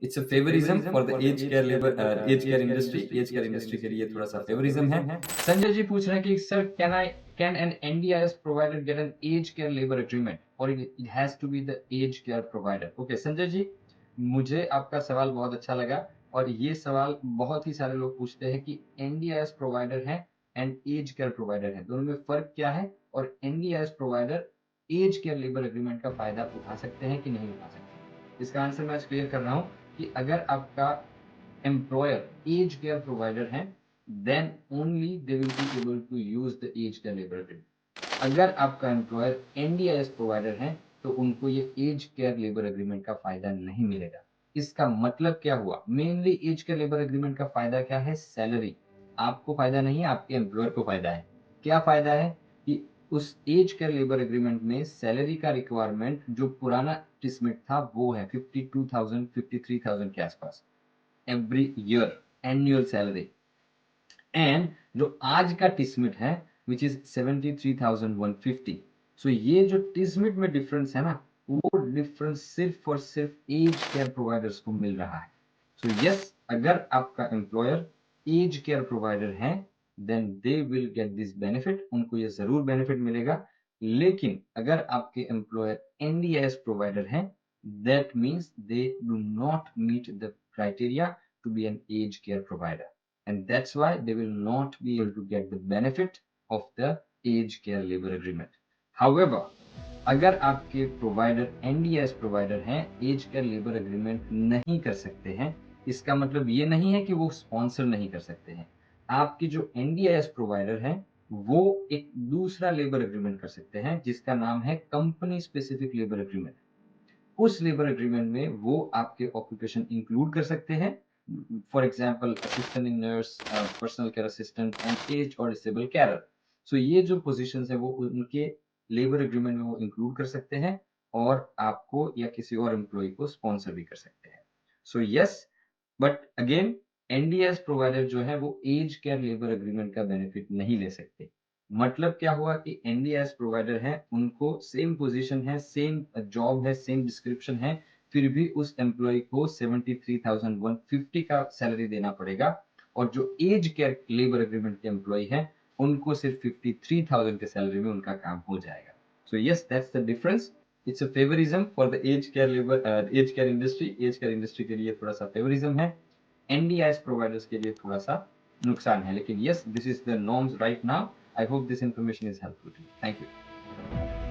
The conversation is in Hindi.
It's a favouritism for the age care labour age care industry के लिए थोड़ा सा फेवरिज्म है। संजय जी पूछ रहे हैं कि sir can an NDIS provider get an age care labour agreement और it has to be the age care provider. Okay Sanjay ji, मुझे आपका सवाल बहुत अच्छा लगा और ये सवाल बहुत ही सारे लोग पूछते हैं कि एनडीआईएस प्रोवाइडर है एंड एज केयर प्रोवाइडर है, दोनों में फर्क क्या है और NDIS provider age care labour agreement का फायदा उठा सकते हैं कि नहीं उठा सकते। इसका आंसर मैं आज क्लियर कर रहा हूँ कि अगर आपका employer age care provider है then only they will be able to use the age care labor agreement. अगर आपका एम्प्लॉयर एनडीआईएस प्रोवाइडर है तो उनको ये एज केयर लेबर एग्रीमेंट का फायदा नहीं मिलेगा। इसका मतलब क्या हुआ? Mainly age care labour agreement का फायदा क्या है? सैलरी। आपको फायदा नहीं है, आपके एम्प्लॉयर को फायदा है। क्या फायदा है कि उस एज केयर लेबर एग्रीमेंट में सैलरी का रिक्वायरमेंट जो पुराना टिस्मिट था वो है 52,000 53,000 के आसपास every year annual salary. And जो आज का टिस्मिट है विच इज 73,150। सो ये जो टिस्मिट में डिफरेंस है ना, वो डिफरेंस सिर्फ और सिर्फ एज केयर प्रोवाइडर्स को मिल रहा है। सो यस, अगर आपका एम्प्लॉयर एज केयर प्रोवाइडर है then they will get this benefit, उनको ये जरूर बेनिफिट मिलेगा। लेकिन अगर आपके एम्प्लॉयर एनडीएस प्रोवाइडर है that means they do not meet the criteria to be an aged care provider, and that's why they will not be able to get the benefit of the aged care labor agreement. However, अगर आपके प्रोवाइडर एनडीएस प्रोवाइडर हैं, एज केयर लेबर एग्रीमेंट नहीं कर सकते हैं, इसका मतलब ये नहीं है कि वो स्पॉन्सर नहीं कर सकते हैं। आपकी जो एनडीएस प्रोवाइडर है वो एक दूसरा लेबर एग्रीमेंट कर सकते हैं जिसका नाम है कंपनी स्पेसिफिक लेबर एग्रीमेंट। उस लेबर एग्रीमेंट में वो आपके ऑक्यूपेशन इंक्लूड कर सकते हैं, for example assistant in nurse, personal care assistant and age और डिसेबल केयरर। सो ये जो पोजीशंस है वो उनके लेबर एग्रीमेंट में वो इंक्लूड कर सकते हैं और आपको या किसी और एम्प्लॉय को स्पॉन्सर भी कर सकते हैं। So yes, but again NDS provider जो है वो एज केयर लेबर एग्रीमेंट का बेनिफिट नहीं ले सकते। मतलब क्या हुआ कि एनडीएस प्रोवाइडर है, उनको सेम पोजीशन है, सेम जॉब है, सेम डिस्क्रिप्शन है, फिर भी उस एम्प्लॉय को 73,150 का सैलरी देना पड़ेगा और जो एज केयर लेबर एग्रीमेंट के एम्प्लॉय है उनको सिर्फ 53,000 के सैलरी में उनका काम हो जाएगा। So yes, that's the difference. It's a favouritism for the age care labour age care industry. Age care industry के लिए थोड़ा सा फेवरिज्म है, एनडीआईएस प्रोवाइडर्स के लिए थोड़ा सा नुकसान है। लेकिन yes, this is the norms right now. I hope this information is helpful to you. Thank you.